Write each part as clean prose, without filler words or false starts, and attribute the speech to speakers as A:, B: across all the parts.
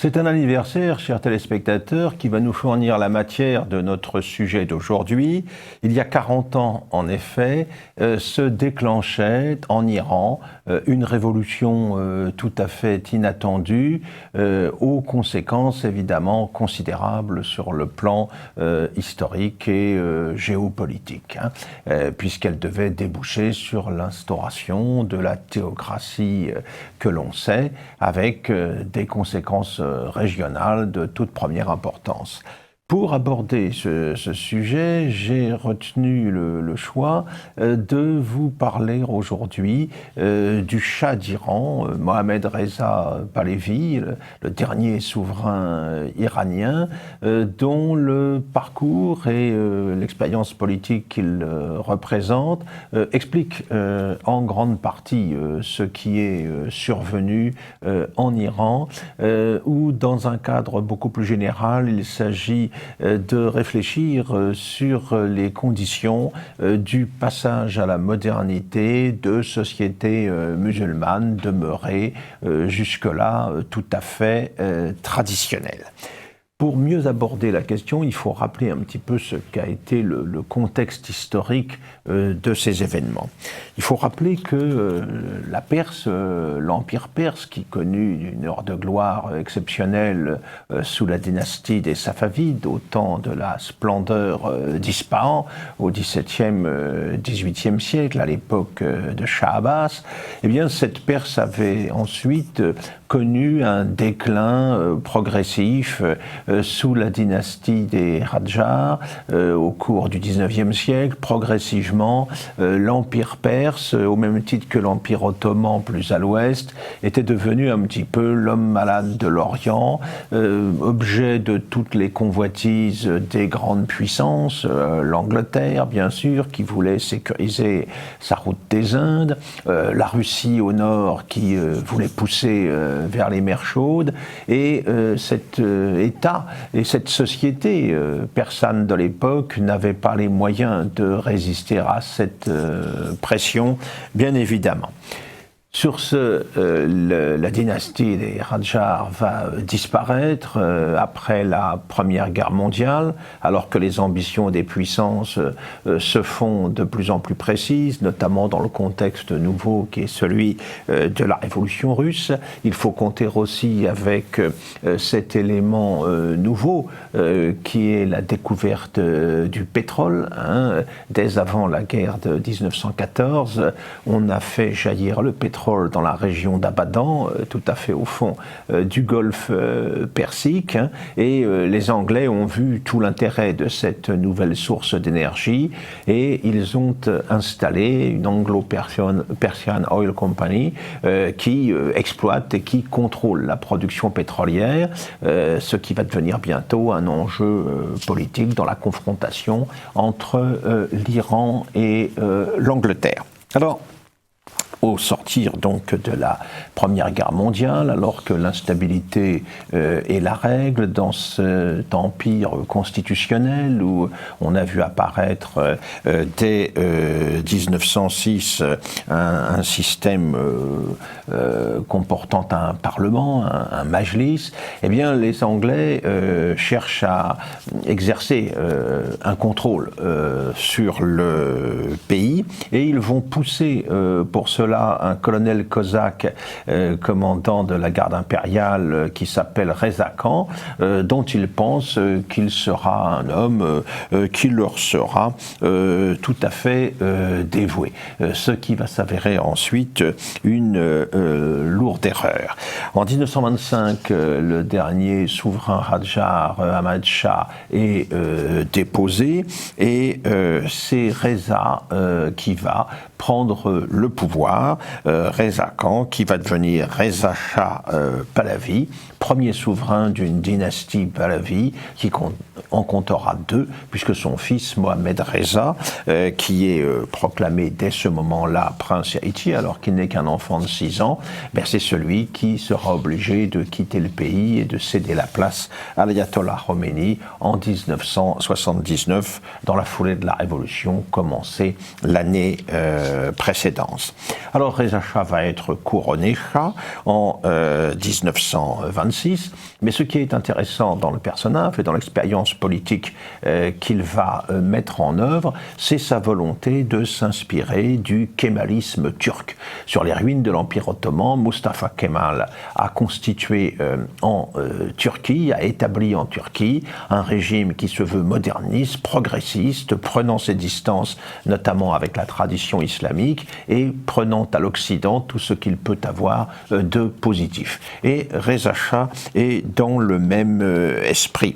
A: C'est un anniversaire, chers téléspectateurs, qui va nous fournir la matière de notre sujet d'aujourd'hui. Il y a 40 ans, en effet, se déclenchait en Iran une révolution tout à fait inattendue, aux conséquences évidemment considérables sur le plan historique et géopolitique, puisqu'elle devait déboucher sur l'instauration de la théocratie que l'on sait, avec des conséquences régionales de toute première importance. Pour aborder ce sujet, j'ai retenu le choix de vous parler aujourd'hui du Shah d'Iran, Mohammad Reza Pahlavi, le dernier souverain iranien, dont le parcours et l'expérience politique qu'il représente expliquent en grande partie ce qui est survenu en Iran, où dans un cadre beaucoup plus général, il s'agit de réfléchir sur les conditions du passage à la modernité de sociétés musulmanes demeurées jusque-là tout à fait traditionnelles. Pour mieux aborder la question, il faut rappeler un petit peu ce qu'a été le contexte historique de ces événements. Il faut rappeler que la Perse, l'Empire perse, qui connut une heure de gloire exceptionnelle sous la dynastie des Safavides, au temps de la splendeur d'Ispahan, au XVIIe, XVIIIe siècle, à l'époque de Shah Abbas, eh bien cette Perse avait ensuite connu un déclin progressif sous la dynastie des Radjars au cours du XIXe siècle. Progressivement, l'Empire perse, au même titre que l'Empire ottoman plus à l'ouest, était devenu un petit peu l'homme malade de l'Orient, objet de toutes les convoitises des grandes puissances, l'Angleterre bien sûr, qui voulait sécuriser sa route des Indes, la Russie au nord qui voulait pousser vers les mers chaudes, et cet État et cette société persane de l'époque n'avait pas les moyens de résister à cette pression, bien évidemment. Sur ce, la dynastie des Radjars va disparaître après la Première Guerre mondiale, alors que les ambitions des puissances se font de plus en plus précises, notamment dans le contexte nouveau qui est celui de la Révolution russe. Il faut compter aussi avec cet élément nouveau qui est la découverte du pétrole. Dès avant la guerre de 1914, on a fait jaillir le pétrole dans la région d'Abadan, tout à fait au fond du golfe Persique, et les Anglais ont vu tout l'intérêt de cette nouvelle source d'énergie et ils ont installé une Anglo-Persian Oil Company qui exploite et qui contrôle la production pétrolière, ce qui va devenir bientôt un enjeu politique dans la confrontation entre l'Iran et l'Angleterre. Alors, au sortir donc de la Première Guerre mondiale, alors que l'instabilité est la règle dans cet empire constitutionnel où on a vu apparaître dès 1906 un système comportant un parlement, un majlis, eh bien les Anglais cherchent à exercer un contrôle sur le pays et ils vont pousser pour cela un colonel cosaque commandant de la garde impériale qui s'appelle Reza Khan, dont ils pensent qu'il sera un homme qui leur sera tout à fait dévoué, ce qui va s'avérer ensuite une lourde erreur. En 1925, le dernier souverain Radjar, Ahmad Shah, est déposé et c'est Reza qui va prendre le pouvoir, Reza Khan, qui va devenir Reza Shah Pahlavi, premier souverain d'une dynastie Pahlavi, qui en comptera deux, puisque son fils Mohammad Reza, qui est proclamé dès ce moment-là prince héritier, alors qu'il n'est qu'un enfant de 6 ans, ben c'est celui qui sera obligé de quitter le pays et de céder la place à l'ayatollah Khomeini en 1979, dans la foulée de la révolution commencée l'année précédente. Alors Reza Shah va être couronné Shah en 1926, mais ce qui est intéressant dans le personnage et dans l'expérience politique qu'il va mettre en œuvre, c'est sa volonté de s'inspirer du kémalisme turc. Sur les ruines de l'Empire ottoman, Mustafa Kemal a constitué en Turquie, a établi en Turquie un régime qui se veut moderniste, progressiste, prenant ses distances notamment avec la tradition islamique et prenant à l'Occident tout ce qu'il peut avoir de positif. Et Reza Shah est dans le même esprit.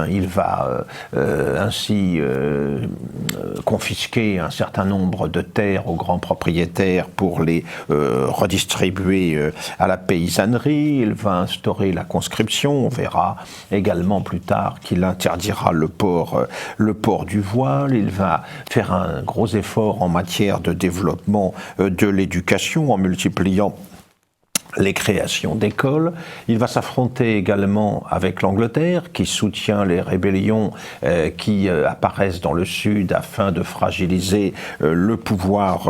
A: Il va ainsi confisquer un certain nombre de terres aux grands propriétaires pour les redistribuer à la paysannerie. Il va instaurer la conscription. On verra également plus tard qu'il interdira le port du voile. Il va faire un gros effort en matière de développement de l'éducation en multipliant les créations d'écoles. Il va s'affronter également avec l'Angleterre, qui soutient les rébellions qui apparaissent dans le Sud afin de fragiliser le pouvoir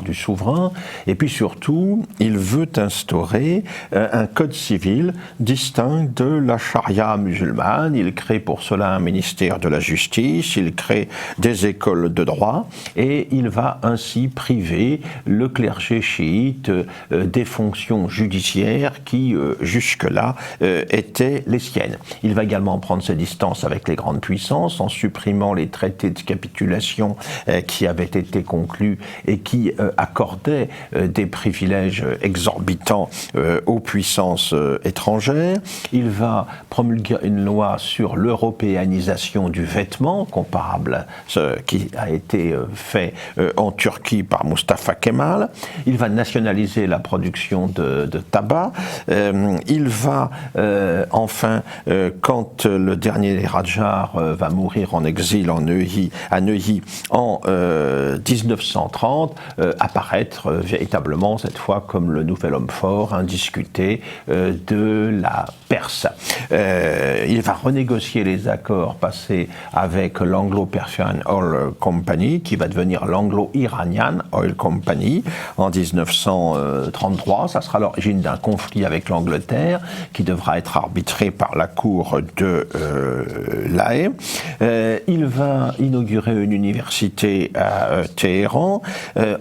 A: du souverain. Et puis surtout, il veut instaurer un code civil distinct de la charia musulmane. Il crée pour cela un ministère de la justice, il crée des écoles de droit, et il va ainsi priver le clergé chiite des fonctions judiciaires qui, jusque-là, étaient les siennes. Il va également prendre ses distances avec les grandes puissances en supprimant les traités de capitulation qui avaient été conclus et qui accordaient des privilèges exorbitants aux puissances étrangères. Il va promulguer une loi sur l'européanisation du vêtement, comparable à ce qui a été fait en Turquie par Mustafa Kemal. Il va nationaliser la production de tabac. Il va enfin, quand le dernier Radjar va mourir en exil à Neuilly en 1930, apparaître véritablement cette fois comme le nouvel homme fort, indiscuté de la Perse. Il va renégocier les accords passés avec l'Anglo-Persian Oil Company, qui va devenir l'Anglo-Iranian Oil Company en 1933. Ça sera l'origine d'un conflit avec l'Angleterre qui devra être arbitré par la cour de La Haye. Il va inaugurer une université à Téhéran.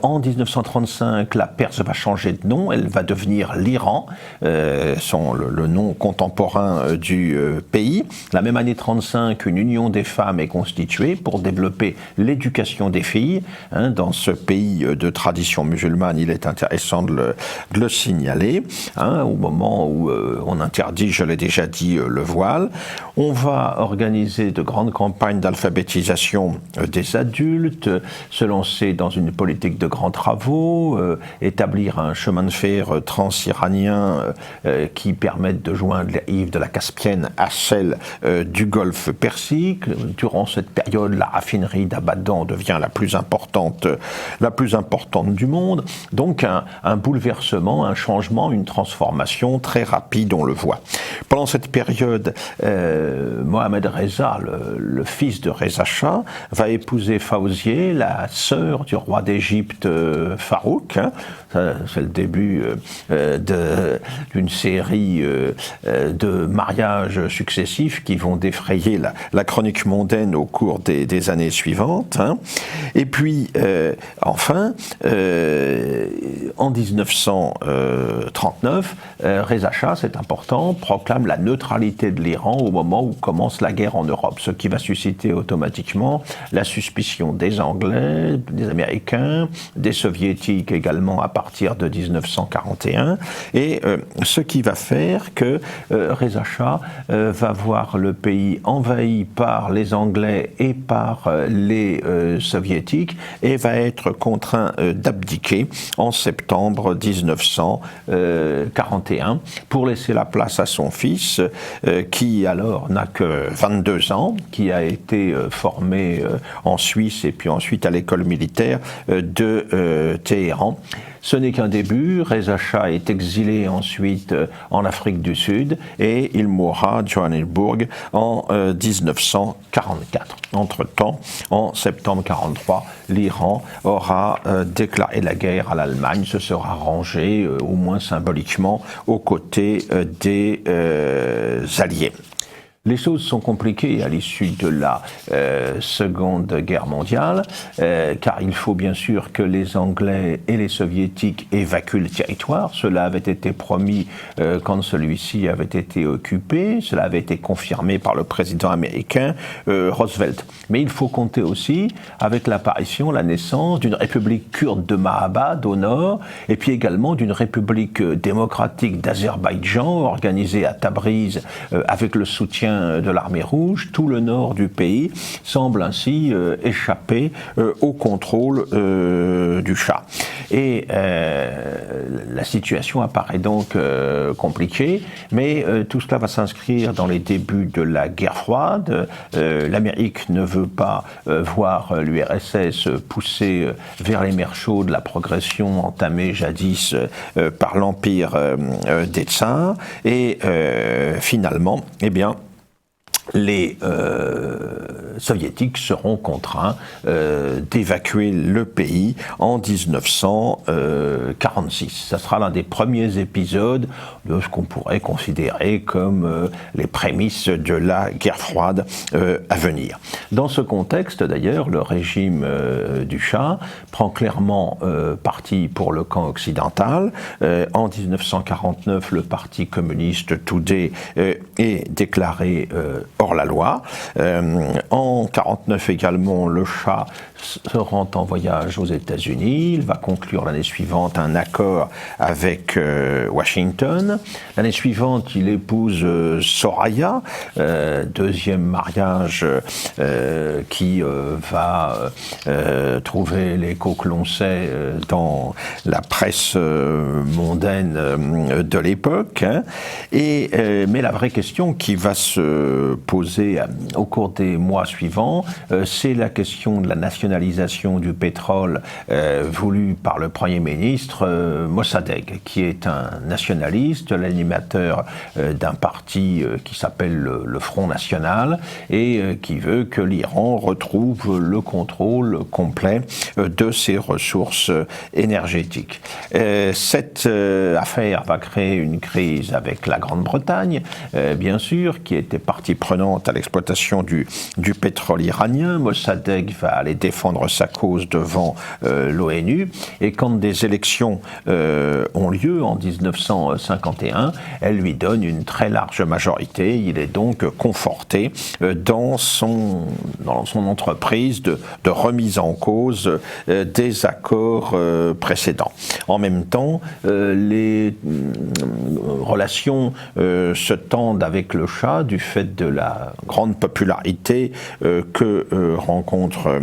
A: En 1935, la Perse va changer de nom, elle va devenir l'Iran, le nom contemporain du pays. La même année 1935, une union des femmes est constituée pour développer l'éducation des filles. Dans ce pays de tradition musulmane, il est intéressant de le signaler, au moment où on interdit, je l'ai déjà dit, le voile. On va organiser de grandes campagnes d'alphabétisation des adultes, se lancer dans une politique de grands travaux, établir un chemin de fer transiranien qui permette de joindre les rives de la Caspienne à celle du golfe Persique. Durant cette période, la raffinerie d'Abadan devient la plus importante du monde. Donc un bouleversement, un changement, une transformation très rapide, on le voit. Pendant cette période, Mohamed Reza, le fils de Reza Shah, va épouser Fawzieh, la sœur du roi d'Égypte Farouk. C'est le début d'une série de mariages successifs qui vont défrayer la chronique mondaine au cours des années suivantes. Et puis, enfin, en 1939, Reza Shah, c'est important, proclame la neutralité de l'Iran au moment où commence la guerre en Europe, ce qui va susciter automatiquement la suspicion des Anglais, des Américains, des Soviétiques également à partir de 1941, et ce qui va faire que Reza Shah va voir le pays envahi par les Anglais et par les Soviétiques et va être contraint d'abdiquer en septembre 1941 pour laisser la place à son fils qui alors alors n'a que 22 ans, qui a été formé en Suisse et puis ensuite à l'école militaire de Téhéran. Ce n'est qu'un début. Reza Shah est exilé ensuite en Afrique du Sud et il mourra à Johannesburg en 1944. Entre-temps, en septembre 1943, l'Iran aura déclaré la guerre à l'Allemagne, se sera rangé, au moins symboliquement, aux côtés des Alliés. Les choses sont compliquées à l'issue de la Seconde Guerre mondiale, car il faut bien sûr que les Anglais et les Soviétiques évacuent le territoire. Cela avait été promis quand celui-ci avait été occupé. Cela avait été confirmé par le président américain Roosevelt. Mais il faut compter aussi avec l'apparition, la naissance d'une république kurde de Mahabad au nord, et puis également d'une république démocratique d'Azerbaïdjan organisée à Tabriz avec le soutien de l'armée rouge. Tout le nord du pays semble ainsi échapper au contrôle du Shah. Et la situation apparaît donc compliquée, mais tout cela va s'inscrire dans les débuts de la guerre froide. L'Amérique ne veut pas voir l'URSS pousser vers les mers chaudes la progression entamée jadis par l'empire des Tsars. Et finalement, eh bien, les soviétiques seront contraints d'évacuer le pays en 1946. Ça sera l'un des premiers épisodes de ce qu'on pourrait considérer comme les prémices de la guerre froide à venir. Dans ce contexte, d'ailleurs, le régime du Shah prend clairement parti pour le camp occidental. En 1949, le parti communiste Tudeh est déclaré hors la loi. En 1949 également, le Shah se rend en voyage aux États-Unis. Il va conclure l'année suivante un accord avec Washington. L'année suivante, il épouse Soraya, deuxième mariage qui va trouver l'écho que l'on sait dans la presse mondaine de l'époque. Mais la vraie question qui va se poser au cours des mois suivants, c'est la question de la nationalisation du pétrole voulue par le Premier ministre Mossadegh, qui est un nationaliste, l'animateur d'un parti qui s'appelle le Front National et qui veut que l'Iran retrouve le contrôle complet de ses ressources énergétiques. Cette affaire va créer une crise avec la Grande-Bretagne, bien sûr, qui était partie prenante à l'exploitation du pétrole iranien. Mossadegh va aller défendre sa cause devant l'ONU, et quand des élections ont lieu en 1951, elle lui donne une très large majorité. Il est donc conforté dans son entreprise de remise en cause des accords précédents. En même temps, les relations se tendent avec le Shah du fait de la grande popularité que rencontre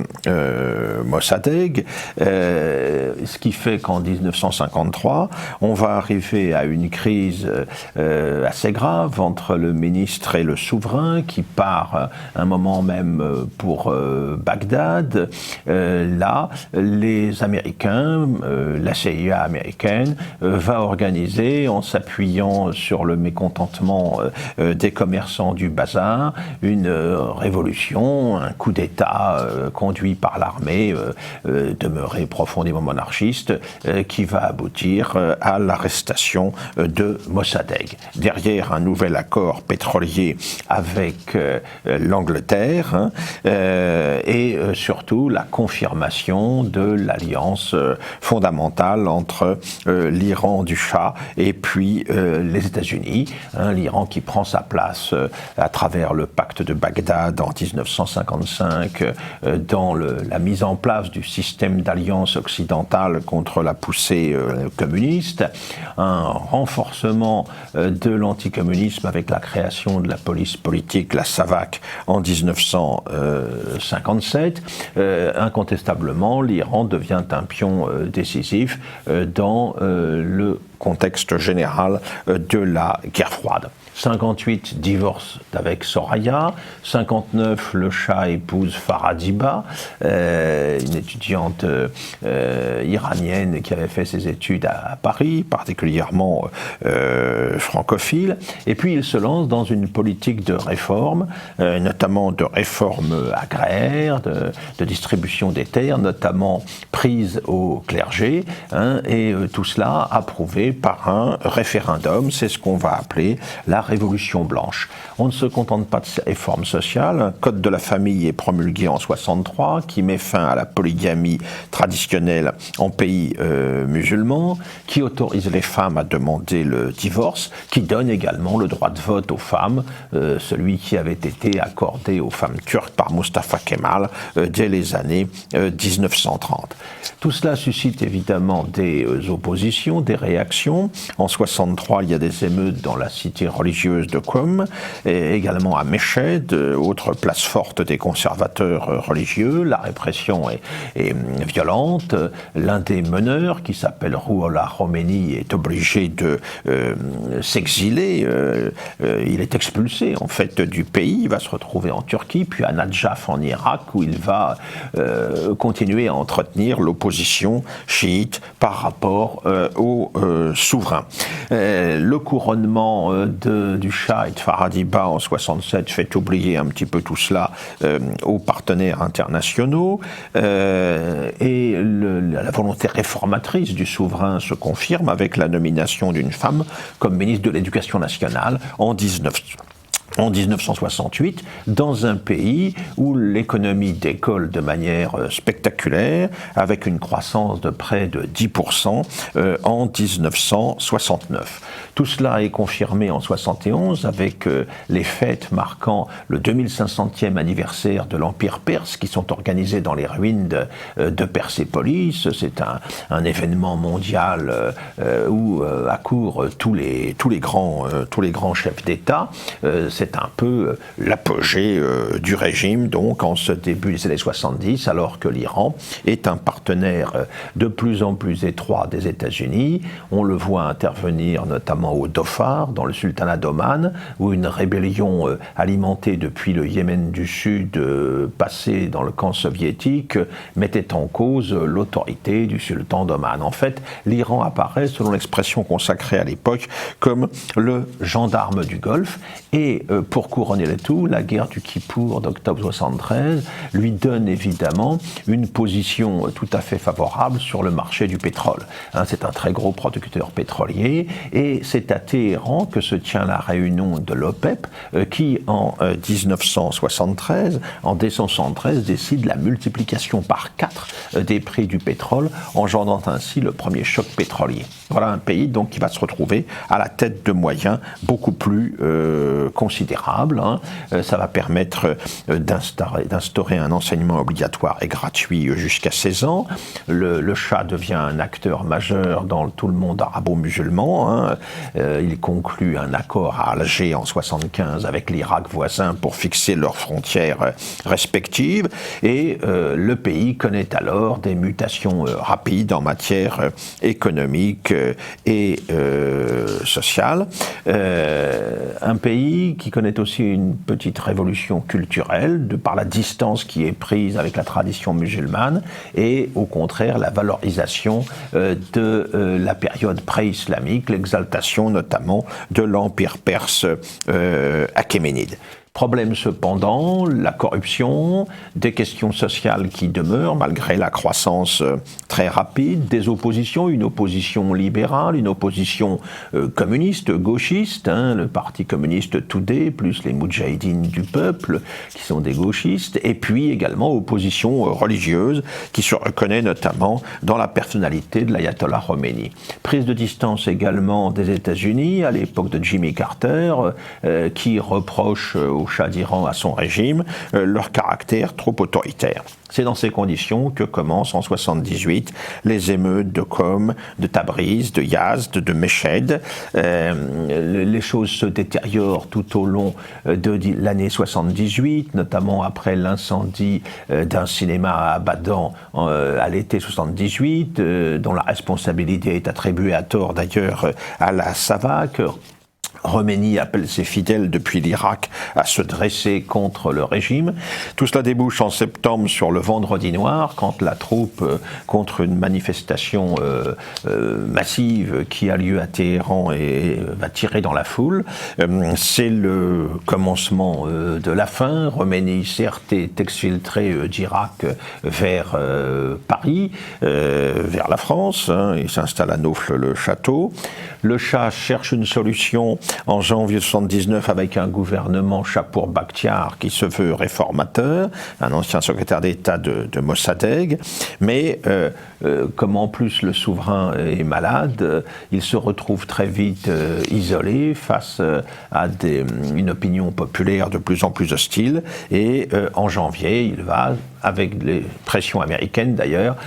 A: Mossadegh, ce qui fait qu'en 1953, on va arriver à une crise assez grave entre le ministre et le souverain qui part un moment même pour Bagdad. Là, les Américains, la CIA américaine, va organiser, en s'appuyant sur le mécontentement des commerçants du bazar, une révolution, un coup d'État conduit par l'armée demeurée profondément monarchiste, qui va aboutir à l'arrestation de Mossadegh. Derrière un nouvel accord pétrolier avec l'Angleterre et surtout la confirmation de l'alliance fondamentale entre l'Iran du Shah et puis les États-Unis. L'Iran qui prend sa place à travers le pacte de Bagdad en 1955 dans la mise en place du système d'alliance occidentale contre la poussée communiste, un renforcement de l'anticommunisme avec la création de la police politique, la SAVAK, en 1957. Incontestablement, l'Iran devient un pion décisif dans le contexte général de la guerre froide. 58, divorce avec Soraya. 59, le Shah épouse Faradiba, une étudiante iranienne qui avait fait ses études à Paris, particulièrement francophile. Et puis il se lance dans une politique de réforme, notamment de réforme agraire, de distribution des terres, notamment prise au clergé, et tout cela approuvé par un référendum. C'est ce qu'on va appeler la Révolution blanche. On ne se contente pas de ces réformes sociales. Un code de la famille est promulgué en 63 qui met fin à la polygamie traditionnelle en pays musulmans, qui autorise les femmes à demander le divorce, qui donne également le droit de vote aux femmes, celui qui avait été accordé aux femmes turques par Mustafa Kemal dès les années 1930. Tout cela suscite évidemment des oppositions, des réactions. En 63, il y a des émeutes dans la cité religieuse de Qom, et également à Meshed, autre place forte des conservateurs religieux. La répression est violente. L'un des meneurs, qui s'appelle Rouhollah Khomeini, est obligé de s'exiler. Il est expulsé en fait du pays. Il va se retrouver en Turquie, puis à Nadjaf en Irak, où il va continuer à entretenir l'opposition chiite par rapport au souverain. Le couronnement du Shah et de Faradiba en 67 fait oublier un petit peu tout cela aux partenaires internationaux, et la volonté réformatrice du souverain se confirme avec la nomination d'une femme comme ministre de l'Éducation nationale en 1968, dans un pays où l'économie décolle de manière spectaculaire, avec une croissance de près de 10% en 1969. Tout cela est confirmé en 71 avec les fêtes marquant le 2500e anniversaire de l'Empire perse qui sont organisées dans les ruines de Persépolis. C'est un événement mondial où accourent tous les grands chefs d'État. C'est un peu l'apogée du régime, donc en ce début des années 70, alors que l'Iran est un partenaire de plus en plus étroit des États-Unis. On le voit intervenir notamment au Dhofar, dans le sultanat d'Oman, où une rébellion alimentée depuis le Yémen du Sud, passée dans le camp soviétique, mettait en cause l'autorité du sultan d'Oman. En fait, l'Iran apparaît, selon l'expression consacrée à l'époque, comme le gendarme du Golfe, et pour couronner le tout, la guerre du Kippour d'octobre 73 lui donne évidemment une position tout à fait favorable sur le marché du pétrole. C'est un très gros producteur pétrolier, et c'est à Téhéran que se tient la réunion de l'OPEP qui, en 1973, en décembre 1973, décide la multiplication par 4 des prix du pétrole, engendrant ainsi le premier choc pétrolier. Voilà un pays donc qui va se retrouver à la tête de moyens beaucoup plus considérables. Ça va permettre d'instaurer un enseignement obligatoire et gratuit jusqu'à 16 ans. Le Shah devient un acteur majeur dans tout le monde arabo-musulman. Il conclut un accord à Alger en 1975 avec l'Irak voisin pour fixer leurs frontières respectives, et le pays connaît alors des mutations rapides en matière économique et sociale. Un pays qui connaît aussi une petite révolution culturelle par la distance qui est prise avec la tradition musulmane, et au contraire la valorisation de la période pré-islamique, l'exaltation notamment de l'Empire perse achéménide. Problème cependant, la corruption, des questions sociales qui demeurent malgré la croissance très rapide, des oppositions, une opposition libérale, une opposition communiste, gauchiste, le parti communiste Toudé, plus les Moudjahidines du peuple, qui sont des gauchistes, et puis également opposition religieuse, qui se reconnaît notamment dans la personnalité de l'ayatollah Khomeini. Prise de distance également des États-Unis, à l'époque de Jimmy Carter, qui reproche au Shah d'Iran à son régime, leur caractère trop autoritaire. C'est dans ces conditions que commencent en 78 les émeutes de Qom, de Tabriz, de Yazd, de Meshed. Les choses se détériorent tout au long de l'année 78, notamment après l'incendie d'un cinéma à Abadan à l'été 78, dont la responsabilité est attribuée à tort d'ailleurs à la SAVAK. Khomeini appelle ses fidèles depuis l'Irak à se dresser contre le régime. Tout cela débouche en septembre sur le Vendredi noir, quand la troupe, contre une manifestation massive qui a lieu à Téhéran et va tirer dans la foule. C'est le commencement de la fin. Khomeini, certes, est exfiltré d'Irak vers Paris, vers la France. Il s'installe à Naufle-le-Château. Le Shah cherche une solution en janvier 79 avec un gouvernement Chapour Bakhtiar qui se veut réformateur, un ancien secrétaire d'État de Mossadegh, mais comme en plus le souverain est malade, il se retrouve très vite isolé face à une opinion populaire de plus en plus hostile, et en janvier il va, avec les pressions américaines d'ailleurs,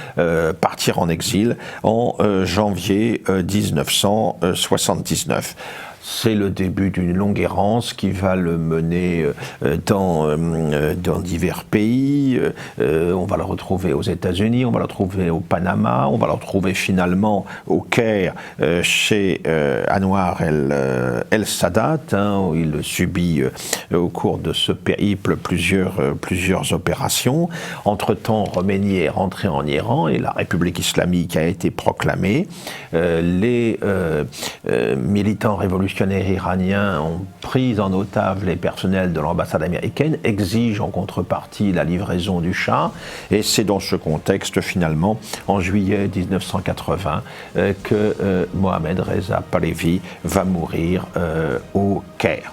A: partir en exil en janvier 1979. C'est le début d'une longue errance qui va le mener dans divers pays. On va le retrouver aux États-Unis, on va le retrouver au Panama, on va le retrouver finalement au Caire chez Anwar el-Sadat, où il subit au cours de ce périple plusieurs opérations. Entre-temps, Khomeini est rentré en Iran et la République islamique a été proclamée. Les militants révolutionnaires iraniens ont pris en otage les personnels de l'ambassade américaine, exigent en contrepartie la livraison du Shah, et c'est dans ce contexte finalement, en juillet 1980, que Mohammad Reza Pahlavi va mourir au Caire.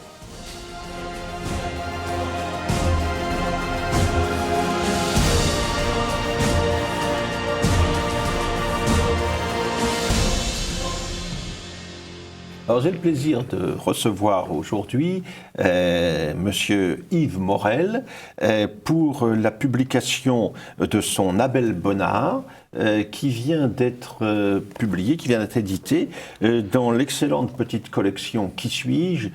A: Alors j'ai le plaisir de recevoir aujourd'hui Monsieur Yves Morel pour la publication de son Abel Bonnard, qui vient d'être publié, qui vient d'être édité dans l'excellente petite collection Qui suis-je,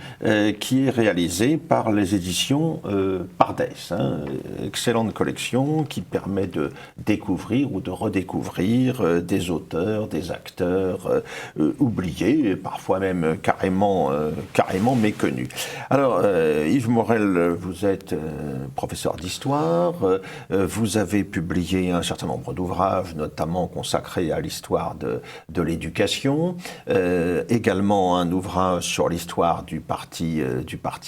A: qui est réalisée par les éditions Pardès. Excellente collection qui permet de découvrir ou de redécouvrir des auteurs, des acteurs oubliés, parfois même carrément méconnus. Alors, Yves Morel, vous êtes professeur d'histoire, vous avez publié un certain nombre d'ouvrages, notamment consacrés à l'histoire de l'éducation, également un ouvrage sur l'histoire du parti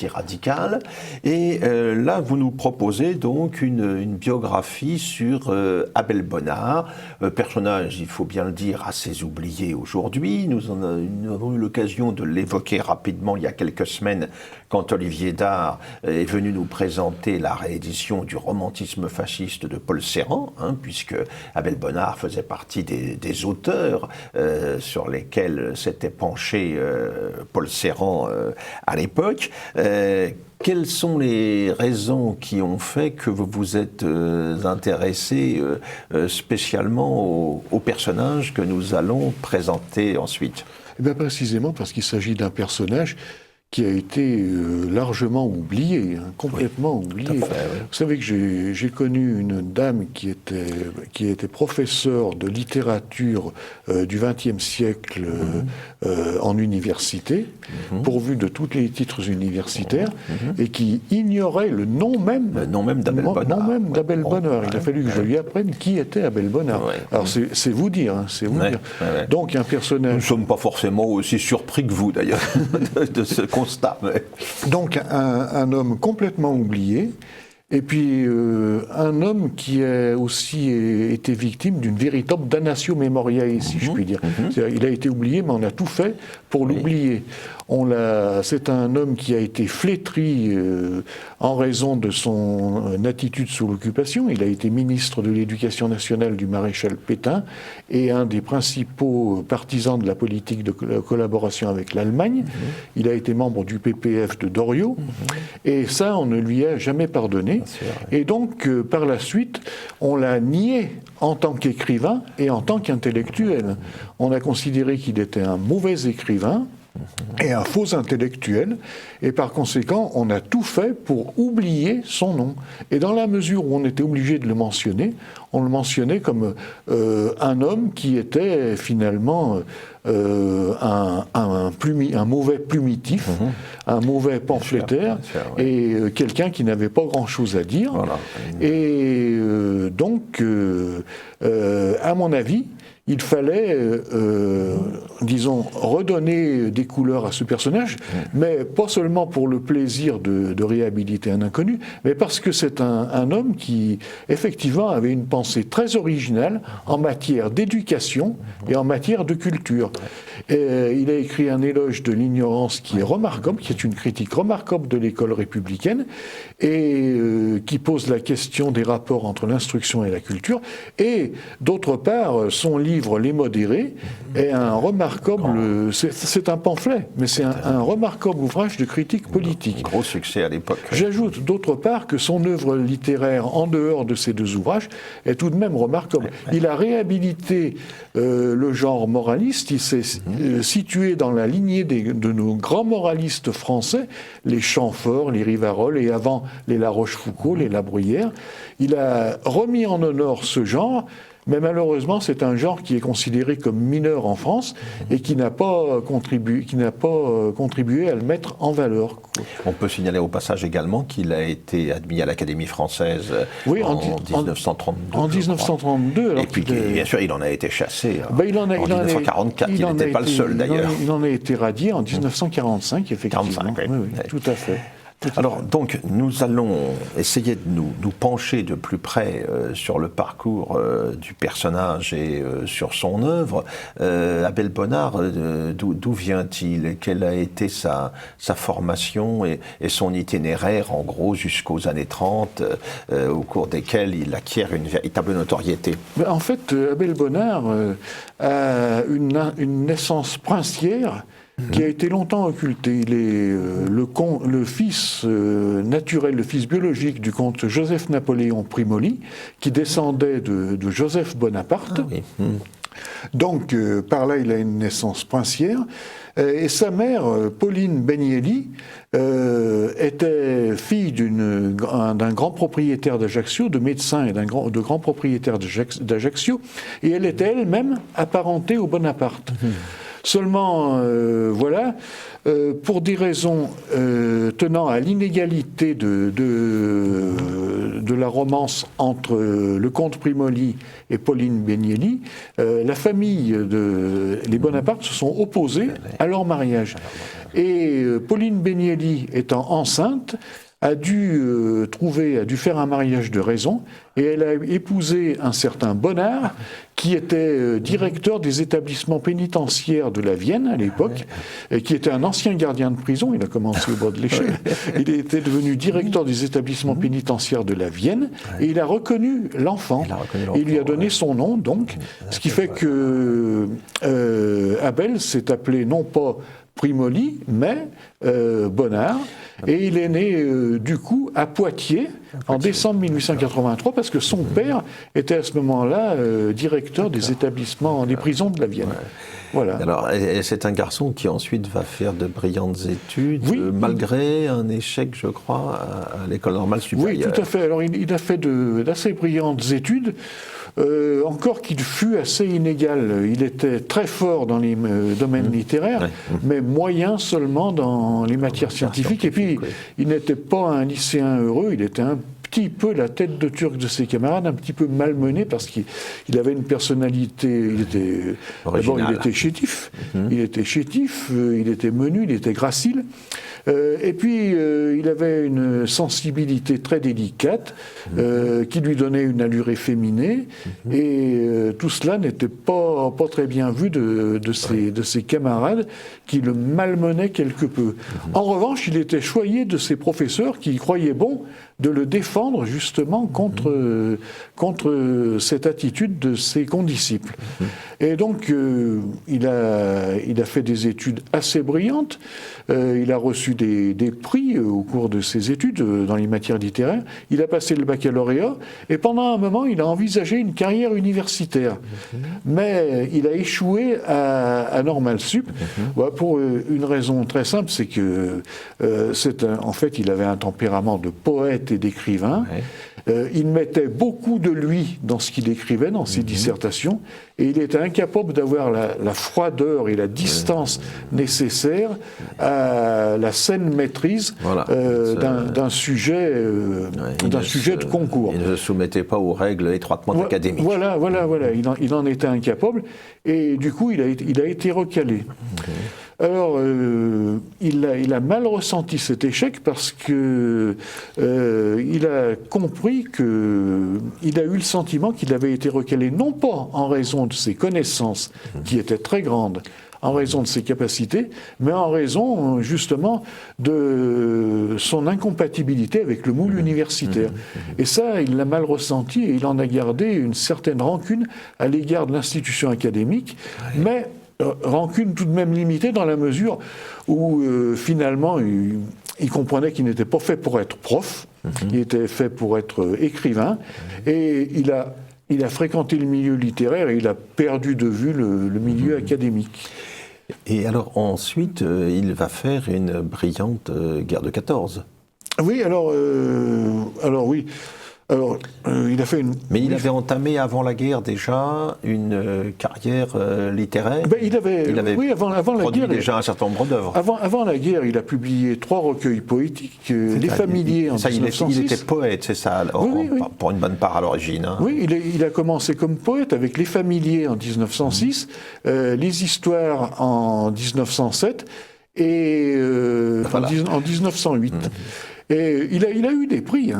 A: radical, et là vous nous proposez donc une biographie sur Abel Bonnard, personnage, il faut bien le dire, assez oublié aujourd'hui. Nous avons eu l'occasion de l'évoquer rapidement il y a quelques semaines quand Olivier Dard est venu nous présenter la réédition du romantisme fasciste de Paul Ceran, puisque Abel Bonnard faisait partie des auteurs sur lesquels s'était penché Paul Ceran à l'époque. Quelles sont les raisons qui ont fait que vous vous êtes intéressé spécialement au personnage que nous allons présenter ensuite?
B: Eh bien précisément parce qu'il s'agit d'un personnage qui a été largement oublié, complètement oublié.
A: Tout à fait, oui.
B: Vous savez que j'ai connu une dame qui était professeure de littérature du XXe siècle en université, pourvue de tous les titres universitaires, et qui ignorait le nom même d'Abel Bonnard. Il a fallu que je lui apprenne qui était Abel Bonnard. Alors c'est vous dire, c'est vous dire. Donc un personnage...
A: Nous ne sommes pas forcément aussi surpris que vous d'ailleurs de ce constat.
B: Donc un homme complètement oublié, et puis un homme qui a aussi été victime d'une véritable damnatio memoriae, si je puis dire. C'est-à-dire, il a été oublié, mais on a tout fait pour l'oublier. C'est un homme qui a été flétri en raison de son attitude sous l'occupation. Il a été ministre de l'Éducation nationale du maréchal Pétain et un des principaux partisans de la politique de collaboration avec l'Allemagne. Il a été membre du PPF de Doriot. Et ça, on ne lui a jamais pardonné. Et donc, par la suite, on l'a nié en tant qu'écrivain et en tant qu'intellectuel. On a considéré qu'il était un mauvais écrivain et un faux intellectuel, et par conséquent, on a tout fait pour oublier son nom. Et dans la mesure où on était obligé de le mentionner, on le mentionnait comme un homme qui était finalement un mauvais plumitif, un mauvais pamphlétaire, et quelqu'un qui n'avait pas grand-chose à dire. Voilà. Et donc, à mon avis, il fallait, disons, redonner des couleurs à ce personnage, mais pas seulement pour le plaisir de réhabiliter un inconnu, mais parce que c'est un homme qui, effectivement, avait une pensée très originale en matière d'éducation et en matière de culture. Et il a écrit un éloge de l'ignorance qui est remarquable, qui est une critique remarquable de l'école républicaine, et qui pose la question des rapports entre l'instruction et la culture. Et, d'autre part, son livre Les Modérés est un remarquable, c'est un pamphlet, mais c'est un remarquable ouvrage de critique politique.
A: Un gros succès à l'époque.
B: J'ajoute d'autre part que son œuvre littéraire, en dehors de ces deux ouvrages, est tout de même remarquable. Il a réhabilité le genre moraliste, il s'est situé dans la lignée de nos grands moralistes français, les Chamfort, les Rivarol, et avant les La Rochefoucauld, les La Bruyère. Il a remis en honneur ce genre, mais malheureusement, c'est un genre qui est considéré comme mineur en France et qui n'a pas contribué à le mettre en valeur.
A: On peut signaler au passage également qu'il a été admis à l'Académie française en 1932.
B: En 1932.
A: Et puis, bien sûr, il en a été chassé en 1944. Il n'était pas le seul, d'ailleurs.
B: Il en a été radié en 1945, effectivement. 45, oui, tout à fait.
A: Alors, donc, nous allons essayer de nous pencher de plus près sur le parcours du personnage et sur son œuvre. Abel Bonnard, d'où vient-il? Quelle a été sa formation et son itinéraire, en gros, jusqu'aux années 30, au cours desquelles il acquiert une véritable notoriété?
B: En fait, Abel Bonnard a une naissance princière qui a été longtemps occulté. Il est le fils naturel, le fils biologique du comte Joseph-Napoléon Primoli, qui descendait de Joseph Bonaparte. Ah, oui. Donc, par là, il a une naissance princière. Et sa mère, Pauline Benielli, était fille d'un grand propriétaire d'Ajaccio, de médecin et de grand propriétaire d'Ajaccio, et elle était elle-même apparentée au Bonaparte. Seulement, voilà, pour des raisons tenant à l'inégalité de la romance entre le comte Primoli et Pauline Benielli, la famille les Bonaparte se sont opposés à leur mariage. Et Pauline Benielli, étant enceinte, a dû faire un mariage de raison, et elle a épousé un certain Bonnard, qui était directeur des établissements pénitentiaires de la Vienne à l'époque, et qui était un ancien gardien de prison. Il a commencé au bas de l'échelle. Il était devenu directeur des établissements pénitentiaires de la Vienne, et il a reconnu l'enfant. Et il lui a donné son nom, donc, ce qui fait que Abel s'est appelé non pas Primoli, mais Bonnard, et il est né du coup à Poitiers en décembre 1883, parce que son père était à ce moment-là directeur des établissements, des prisons de la Vienne. Voilà.
A: Alors, c'est un garçon qui ensuite va faire de brillantes études,
B: oui,
A: malgré un échec, je crois, à l'école normale supérieure.
B: Oui, tout à fait. Alors, il a fait d'assez brillantes études, encore qu'il fut assez inégal. Il était très fort dans les domaines littéraires, mais moyen seulement dans les matières scientifiques. Et puis, il n'était pas un lycéen heureux, il était un petit peu la tête de turc de ses camarades, un petit peu malmené parce qu'il avait une personnalité, d'abord il était chétif, il était menu, il était gracile, et puis il avait une sensibilité très délicate qui lui donnait une allure efféminée, et tout cela n'était pas pas très bien vu de ses camarades qui le malmenaient quelque peu. En revanche, il était choyé de ses professeurs qui croyaient bon de le défendre justement contre cette attitude de ses condisciples. Et donc, il a fait des études assez brillantes. Il a reçu des prix au cours de ses études dans les matières littéraires. Il a passé le baccalauréat et pendant un moment, il a envisagé une carrière universitaire. Mais il a échoué à Normal Sup pour une raison très simple, c'est que en fait, il avait un tempérament de poète et d'écrivain. Il mettait beaucoup de lui dans ce qu'il écrivait, dans ses dissertations, et il était incapable d'avoir la froideur et la distance nécessaires à la saine maîtrise d'un sujet de concours.
A: Il ne se soumettait pas aux règles étroitement académiques.
B: Voilà. Il en était incapable, et du coup, il a été recalé. Alors, il a mal ressenti cet échec parce que il a compris qu'il a eu le sentiment qu'il avait été recalé, non pas en raison de ses connaissances, qui étaient très grandes, en raison de ses capacités, mais en raison justement de son incompatibilité avec le moule universitaire. Et ça, il l'a mal ressenti et il en a gardé une certaine rancune à l'égard de l'institution académique, mais rancune tout de même limitée dans la mesure où finalement il comprenait qu'il n'était pas fait pour être prof, il était fait pour être écrivain, et il a fréquenté le milieu littéraire et il a perdu de vue le milieu académique.
A: Et alors ensuite, il va faire une brillante guerre de 14.
B: Oui, alors oui. Alors, il a fait une...
A: Mais il avait entamé avant la guerre déjà une carrière littéraire.
B: Il avait oui, avant la guerre,
A: déjà un certain nombre d'œuvres.
B: Avant la guerre, il a publié 3 recueils poétiques, Les Familiers en 1906.
A: Il était poète, c'est ça,
B: oui.
A: pour une bonne part à l'origine. Hein.
B: Oui, il a commencé comme poète avec Les Familiers en 1906, Les Histoires en 1907 et en 1908. Et il a eu des prix,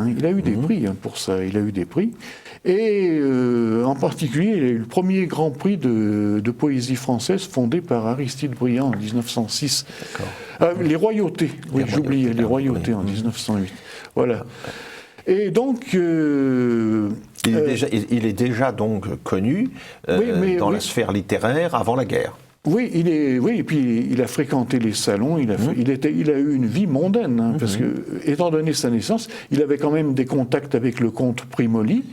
B: pour ça, il a eu des prix. Et en particulier, il a eu le premier grand prix de poésie française fondé par Aristide Briand en 1906. Les Royautés, j'oubliais, les Royautés en 1908. Voilà. Et donc...
A: il est déjà donc connu dans la sphère littéraire avant la guerre.
B: Oui, et puis il a fréquenté les salons, il a eu une vie mondaine, parce que, étant donné sa naissance, il avait quand même des contacts avec le comte Primoli,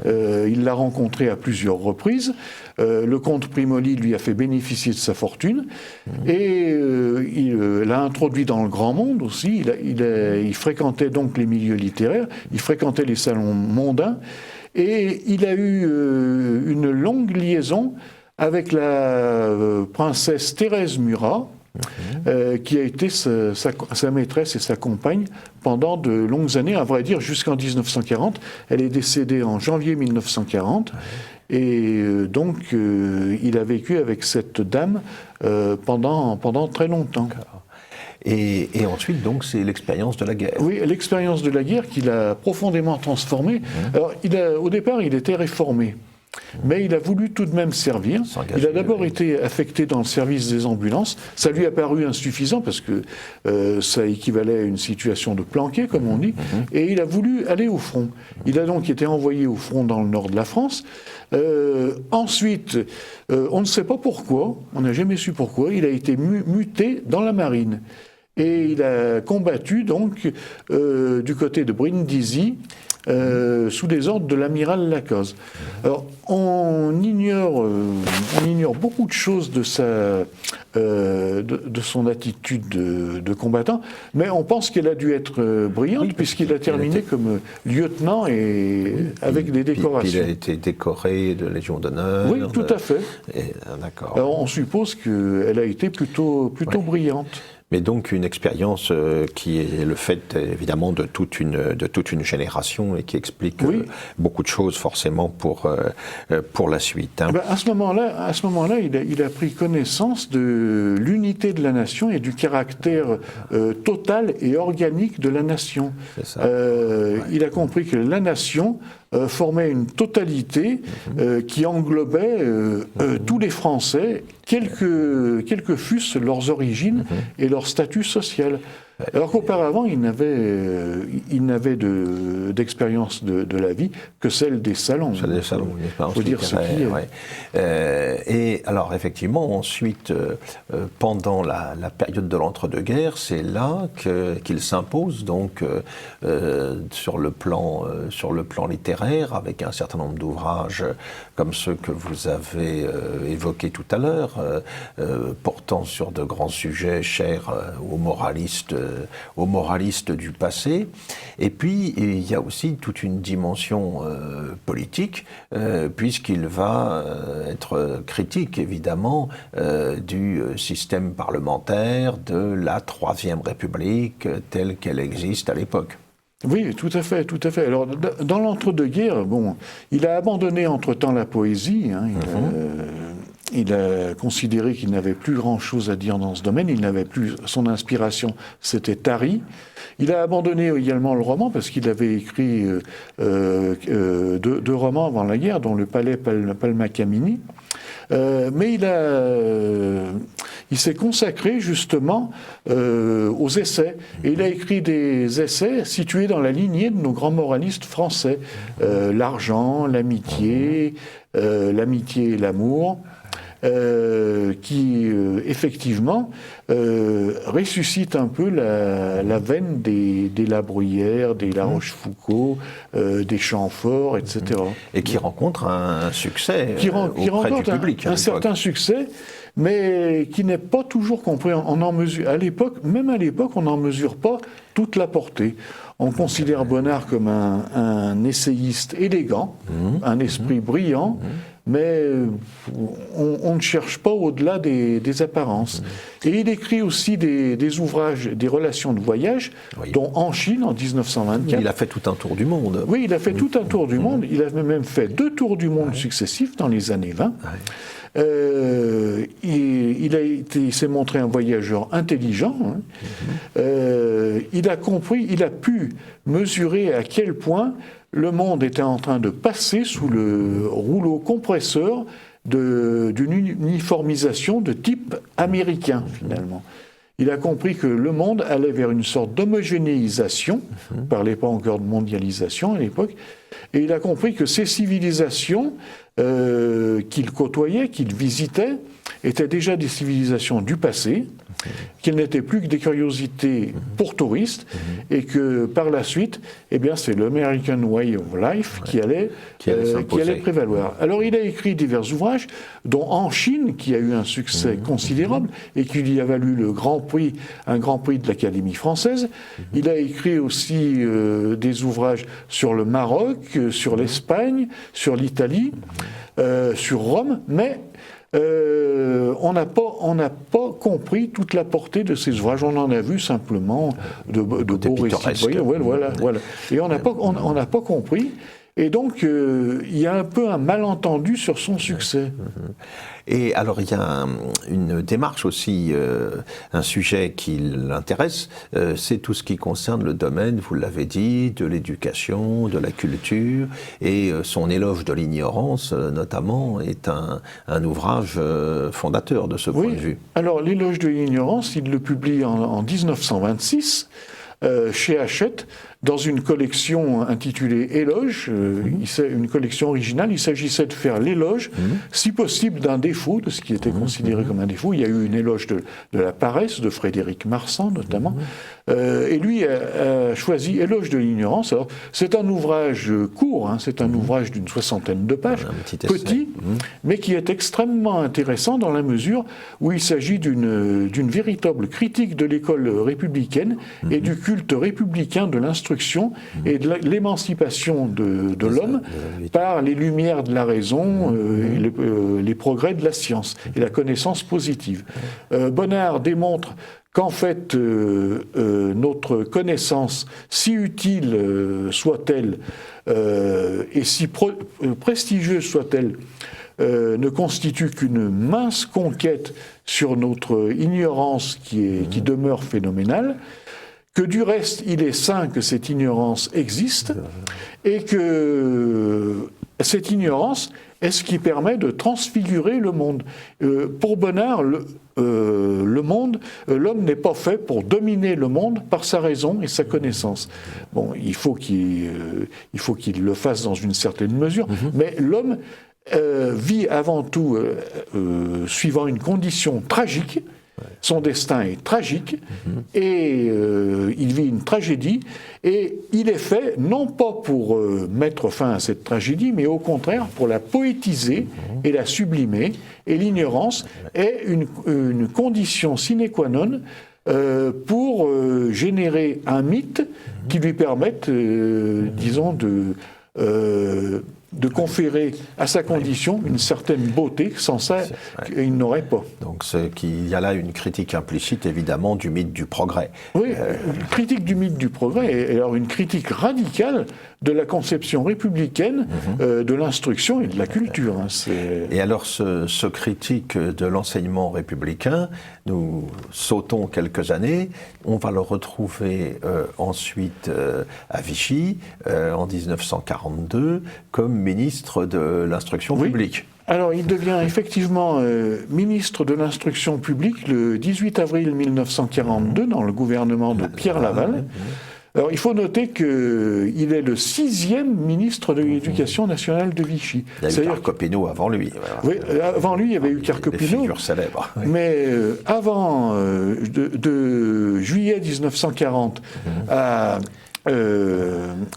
B: il l'a rencontré à plusieurs reprises, le comte Primoli lui a fait bénéficier de sa fortune, et il l'a introduit dans le grand monde aussi, il fréquentait donc les milieux littéraires, il fréquentait les salons mondains, et il a eu une longue liaison avec la princesse Thérèse Murat, qui a été sa maîtresse et sa compagne pendant de longues années, à vrai dire jusqu'en 1940. Elle est décédée en janvier 1940, et donc il a vécu avec cette dame pendant très longtemps.
A: Et ensuite, donc, c'est l'expérience de la guerre.
B: Oui, l'expérience de la guerre qui l'a profondément transformé. Alors, au départ, il était réformé. Mais il a voulu tout de même servir. Il a d'abord été affecté dans le service des ambulances. Ça lui a paru insuffisant parce que ça équivalait à une situation de planqué, comme on dit. Et il a voulu aller au front. Il a donc été envoyé au front dans le nord de la France. Ensuite, on ne sait pas pourquoi, on n'a jamais su pourquoi, il a été muté dans la marine. Et il a combattu donc du côté de Brindisi, sous les ordres de l'amiral Lacoze. Alors, on ignore beaucoup de choses de son attitude de combattant, mais on pense qu'elle a dû être brillante, puisqu'il a terminé comme lieutenant et avec des décorations.
A: Il a été décoré de Légion d'honneur.
B: Oui, tout à fait.
A: D'accord.
B: Alors, on suppose qu'elle a été plutôt brillante.
A: Mais donc une expérience qui est le fait évidemment de toute une génération et qui explique beaucoup de choses forcément pour la suite. Hein.
B: À ce moment-là, il a pris connaissance de l'unité de la nation et du caractère total et organique de la nation.
A: C'est ça.
B: Il a compris que la nation formait une totalité qui englobait tous les Français, quelles que fussent leurs origines et leur statut social. Alors qu'auparavant, ils n'avaient d'expérience de la vie que celle des salons.
A: Celle des salons, une expérience
B: faut dire ce qui est.
A: Ouais. Et alors, effectivement, ensuite, pendant la période de l'entre-deux-guerres, c'est là qu'il s'impose, donc, sur le plan littéraire, avec un certain nombre d'ouvrages comme ceux que vous avez évoqués tout à l'heure, portant sur de grands sujets chers aux moralistes du passé. Et puis, il y a aussi toute une dimension politique, puisqu'il va être critique, évidemment, du système parlementaire, de la Troisième République, telle qu'elle existe à l'époque.
B: Oui, tout à fait, tout à fait. Alors, dans l'entre-deux-guerres, bon, il a abandonné entre-temps la poésie. Hein, il a considéré qu'il n'avait plus grand-chose à dire dans ce domaine. Il n'avait plus son inspiration, c'était tarie. Il a abandonné également le roman parce qu'il avait écrit deux romans avant la guerre, dont Le Palais Palmacamini. Mais il s'est consacré justement aux essais. Et il a écrit des essais situés dans la lignée de nos grands moralistes français. L'argent, l'amitié et l'amour. Qui effectivement ressuscite un peu la veine des La Bruyère, des La Rochefoucauld, des Chamfort, etc.
A: Et qui rencontre un succès
B: auprès
A: du public.
B: Un certain succès, mais qui n'est pas toujours compris. Même à l'époque, on n'en mesure pas toute la portée. On considère Bonnard comme un essayiste élégant, un esprit brillant, mais on ne cherche pas au-delà des apparences. Et il écrit aussi des ouvrages, des relations de voyage, dont En Chine, en 1924.
A: Il a fait tout un tour du monde.
B: Oui, il a fait tout un tour du monde. Il a même fait 2 tours du monde successifs dans les années 20. Il s'est montré un voyageur intelligent. Il a pu mesurer à quel point le monde était en train de passer sous le rouleau compresseur d'une uniformisation de type américain, finalement. Il a compris que le monde allait vers une sorte d'homogénéisation, on ne parlait pas encore de mondialisation à l'époque, et il a compris que ces civilisations qu'il côtoyait, qu'il visitait, étaient déjà des civilisations du passé, qu'elles n'étaient plus que des curiosités pour touristes, et que par la suite, eh bien, c'est l'American Way of Life qui allait prévaloir. Alors il a écrit divers ouvrages, dont En Chine, qui a eu un succès considérable, et qui lui a valu un grand prix de l'Académie française. Il a écrit aussi des ouvrages sur le Maroc, sur l'Espagne, sur l'Italie, sur Rome, mais on n'a pas compris toute la portée de ces ouvrages. On en a vu simplement de beaux récits. Voilà. Et on n'a pas compris. Et donc, il y a un peu un malentendu sur son succès.
A: Et alors, il y a une démarche aussi, un sujet qui l'intéresse, c'est tout ce qui concerne le domaine, vous l'avez dit, de l'éducation, de la culture, et son éloge de l'ignorance, notamment, est un ouvrage fondateur de ce point de vue.
B: Alors, l'éloge de l'ignorance, il le publie en 1926, chez Hachette, dans une collection intitulée Éloge, une collection originale. Il s'agissait de faire l'éloge, si possible, d'un défaut, de ce qui était considéré comme un défaut. Il y a eu une éloge de la paresse, de Frédéric Marsan notamment. Et lui a choisi Éloge de l'ignorance. Alors, c'est un ouvrage court, c'est un ouvrage d'une 60aine de pages, petit, mais qui est extrêmement intéressant dans la mesure où il s'agit d'une véritable critique de l'école républicaine et du culte républicain de l'instruction et de l'émancipation de l'homme par les lumières de la raison et les progrès de la science et la connaissance positive. Bonnard démontre qu'en fait, notre connaissance, si utile soit-elle et si prestigieuse soit-elle, ne constitue qu'une mince conquête sur notre ignorance qui demeure phénoménale, que du reste il est sain que cette ignorance existe, et que cette ignorance est ce qui permet de transfigurer le monde. Pour Bonnard, l'homme n'est pas fait pour dominer le monde par sa raison et sa connaissance. Bon, il faut qu'il le fasse dans une certaine mesure, mais l'homme vit avant tout suivant une condition tragique. Son destin est tragique et il vit une tragédie, et il est fait non pas pour mettre fin à cette tragédie, mais au contraire pour la poétiser et la sublimer. Et l'ignorance est une condition sine qua non pour générer un mythe qui lui permette, disons, de conférer à sa condition une certaine beauté, sans ça, il n'aurait pas.
A: Donc il y a là une critique implicite, évidemment, du mythe du progrès.
B: Oui, une critique du mythe du progrès, et alors une critique radicale de la conception républicaine de l'instruction et de la culture.
A: Et alors, ce critique de l'enseignement républicain, nous sautons quelques années, on va le retrouver ensuite à Vichy, en 1942, comme ministre de l'instruction publique.
B: Alors, il devient effectivement ministre de l'instruction publique le 18 avril 1942 dans le gouvernement de Pierre Laval. Alors, il faut noter qu'il est le 6e ministre de l'Éducation nationale de Vichy.
A: Il y a eu Carcopino avant lui.
B: Oui, avant lui, il y avait eu Carcopino.
A: Des figures célèbres.
B: Mais avant, de juillet 1940 à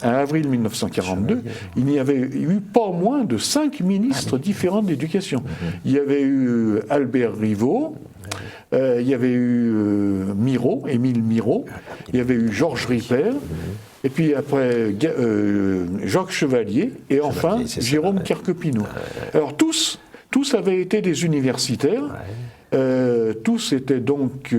B: avril 1942, il n'y avait eu pas moins de 5 ministres différents de l'éducation. Il y avait eu Albert Rivaux, il y avait eu Émile Miraut, il y avait eu Georges Ripert, et puis après Jacques Chevalier, et enfin Jérôme Carcopino. Alors tous avaient été des universitaires, tous étaient donc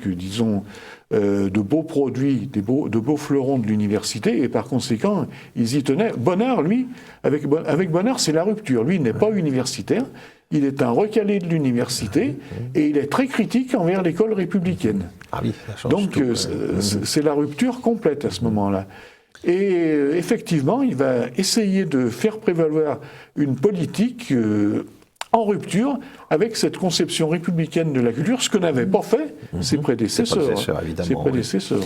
B: disons, de beaux produits, de beaux fleurons de l'université, et par conséquent, ils y tenaient. Bonnard, lui, avec Bonnard, c'est la rupture. Lui, il n'est pas universitaire, il est un recalé de l'université, et il est très critique envers l'école républicaine.
A: Ah oui, ça change
B: donc,
A: tout.
B: C'est la rupture complète à ce moment-là. Et effectivement, il va essayer de faire prévaloir une politique en rupture avec cette conception républicaine de la culture, ce que n'avaient pas fait ses prédécesseurs. Ses prédécesseurs.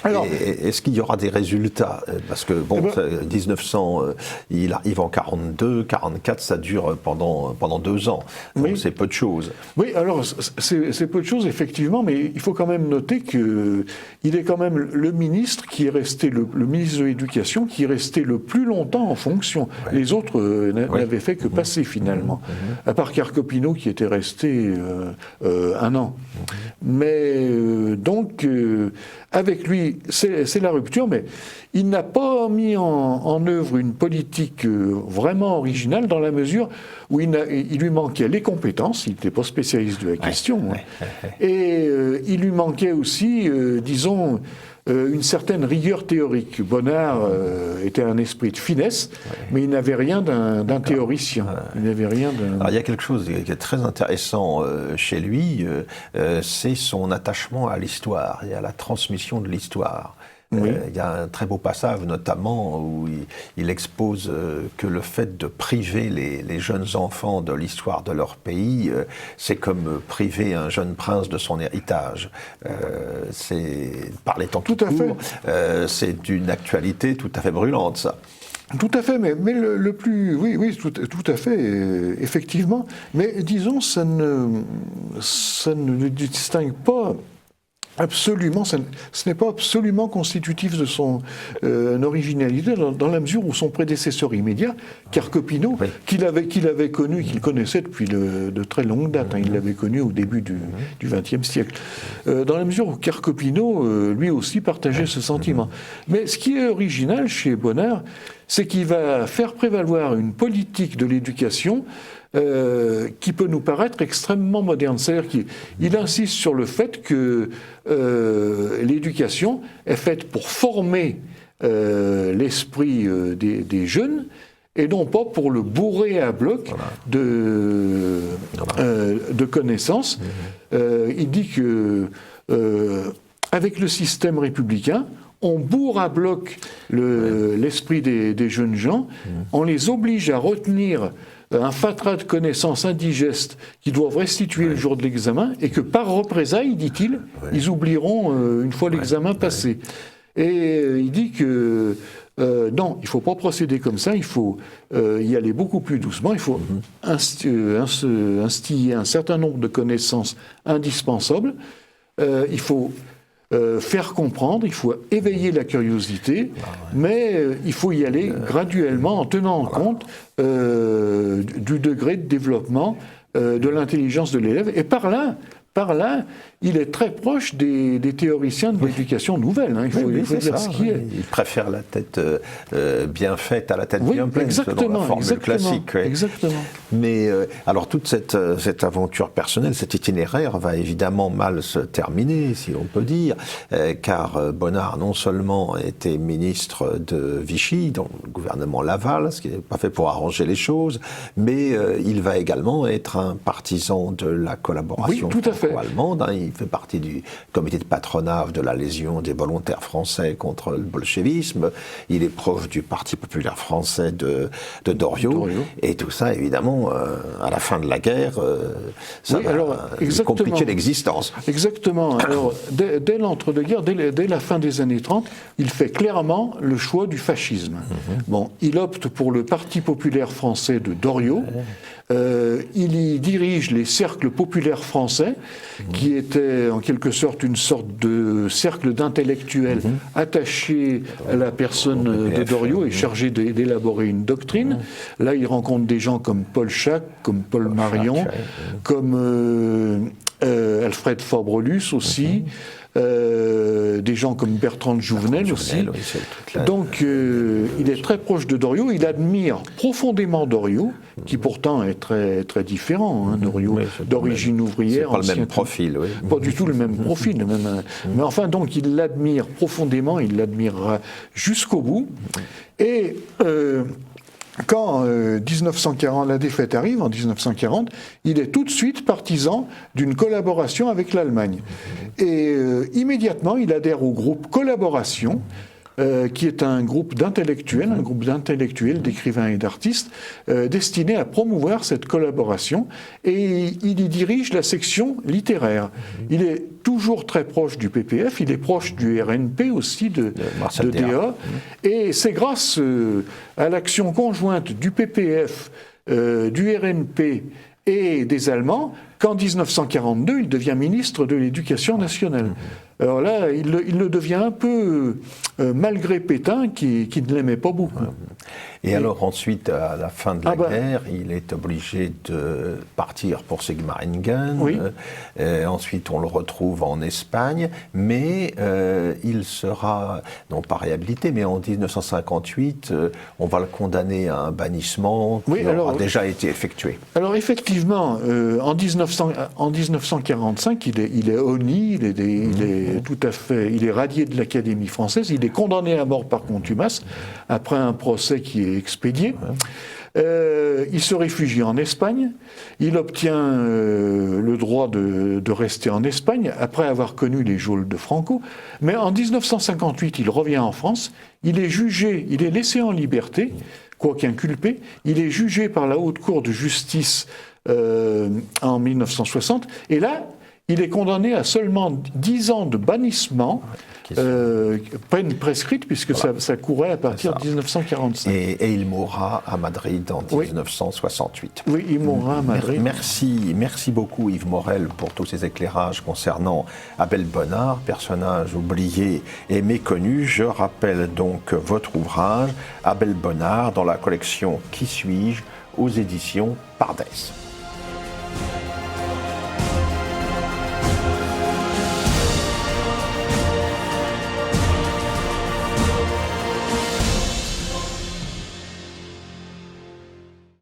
A: Alors, est-ce qu'il y aura des résultats? Parce que, bon, 1900, il arrive en 42, 44, ça dure pendant 2 ans. Donc c'est peu de choses.
B: Oui, alors, c'est peu de choses, effectivement, mais il faut quand même noter qu'il est quand même le ministre qui est resté, le ministre de l'Éducation, qui est resté le plus longtemps en fonction. Les autres n'avaient fait que passer, finalement. À part Carcopino, qui était resté 1 an. Mais, donc, avec lui, c'est la rupture, mais il n'a pas mis en œuvre une politique vraiment originale, dans la mesure où il lui manquait les compétences, il n'était pas spécialiste de la question, et il lui manquait aussi, disons, une certaine rigueur théorique. Bonnard était un esprit de finesse, mais il n'avait rien d'un théoricien. Il n'avait rien d'un...
A: Alors, il y a quelque chose qui est très intéressant chez lui, c'est son attachement à l'histoire et à la transmission de l'histoire. Il y a un très beau passage, notamment, où il expose que le fait de priver les jeunes enfants de l'histoire de leur pays, c'est comme priver un jeune prince de son héritage. C'est, par les temps qui courent, c'est d'une actualité tout à fait brûlante, ça.
B: Tout à fait, mais le plus... Oui, tout à fait, effectivement. Mais disons, ça ne distingue pas... Absolument, ce n'est pas absolument constitutif de son originalité, dans la mesure où son prédécesseur immédiat, Carcopino, qu'il avait connu, qu'il connaissait depuis de très longue date, il l'avait connu au début du XXe siècle, dans la mesure où Carcopino, lui aussi, partageait ce sentiment. Mais ce qui est original chez Bonnard, c'est qu'il va faire prévaloir une politique de l'éducation qui peut nous paraître extrêmement moderne. C'est-à-dire qu'il insiste sur le fait que l'éducation est faite pour former l'esprit des jeunes, et non pas pour le bourrer à bloc de connaissances. Il dit que avec le système républicain, on bourre à bloc l'esprit des jeunes gens, on les oblige à retenir un fatras de connaissances indigestes qu'ils doivent restituer le jour de l'examen, et que par représailles, dit-il, ils oublieront une fois l'examen passé. Et il dit que non, il ne faut pas procéder comme ça, il faut y aller beaucoup plus doucement, il faut instiller un certain nombre de connaissances indispensables, il faut faire comprendre, il faut éveiller la curiosité, mais il faut y aller graduellement en tenant compte du degré de développement de l'intelligence de l'élève. Et par là, il est très proche des théoriciens de l'éducation nouvelle. Hein. Il faut dire ce qui est.
A: Il préfère la tête bien faite à la tête bien pleine, selon la formule classique.
B: Exactement.
A: Mais alors toute cette aventure personnelle, cet itinéraire va évidemment mal se terminer, si on peut dire, car Bonnard non seulement était ministre de Vichy, dans le gouvernement Laval, ce qui n'est pas fait pour arranger les choses, mais il va également être un partisan de la collaboration franco-allemande. Hein. Il fait partie du comité de patronat de la Légion des volontaires français contre le bolchevisme. Il est proche du Parti populaire français de Doriot. Et tout ça, évidemment, à la fin de la guerre, ça va compliquer l'existence.
B: Exactement. Alors, dès l'entre-deux-guerres, dès la fin des années 30, il fait clairement le choix du fascisme. Bon, il opte pour le Parti populaire français de Doriot. Il y dirige les cercles populaires français, qui étaient en quelque sorte une sorte de cercle d'intellectuels attachés à la personne de Doriot et chargés d'élaborer une doctrine. Là, il rencontre des gens comme Paul Schack, comme Paul Marion, comme Alfred Fabre-Luce aussi. Des gens comme Bertrand de Jouvenel aussi. Donc il est très proche de Doriot, il admire profondément Doriot, qui pourtant est très, très différent. Hein, Doriot, d'origine ouvrière.
A: C'est pas le même profil, oui.
B: Pas du tout le même profil. Mais enfin, donc il l'admire profondément, il l'admirera jusqu'au bout. Et quand 1940, la défaite arrive, en 1940, il est tout de suite partisan d'une collaboration avec l'Allemagne. Et immédiatement, il adhère au groupe Collaboration, qui est un groupe d'intellectuels, d'écrivains et d'artistes, destiné à promouvoir cette collaboration. Et il y dirige la section littéraire. Il est toujours très proche du PPF, il est proche du RNP aussi, de DA. Et c'est grâce à l'action conjointe du PPF, du RNP et des Allemands qu'en 1942, il devient ministre de l'Éducation nationale. Alors là, il le devient un peu malgré Pétain, qui ne l'aimait pas beaucoup.
A: Et alors ensuite, à la fin de la guerre, il est obligé de partir pour Sigmaringen. Ensuite, on le retrouve en Espagne, mais il sera, non pas réhabilité, mais en 1958, on va le condamner à un bannissement qui aura déjà été effectué.
B: Alors effectivement, en 1945, il est honni, il est radié de l'Académie française, il est condamné à mort par contumace, après un procès qui est expédié. Il se réfugie en Espagne, il obtient le droit de rester en Espagne, après avoir connu les geôles de Franco, mais en 1958, il revient en France, il est jugé, il est laissé en liberté, quoique inculpé, il est jugé par la Haute Cour de justice en 1960, et là, il est condamné à seulement 10 ans de bannissement, peine prescrite, puisque ça courait à partir de 1945.
A: Et il mourra à Madrid en 1968.
B: Oui, il mourra à Madrid.
A: Merci beaucoup Yves Morel pour tous ces éclairages concernant Abel Bonnard, personnage oublié et méconnu. Je rappelle donc votre ouvrage, Abel Bonnard, dans la collection Qui suis-je, aux éditions Pardès.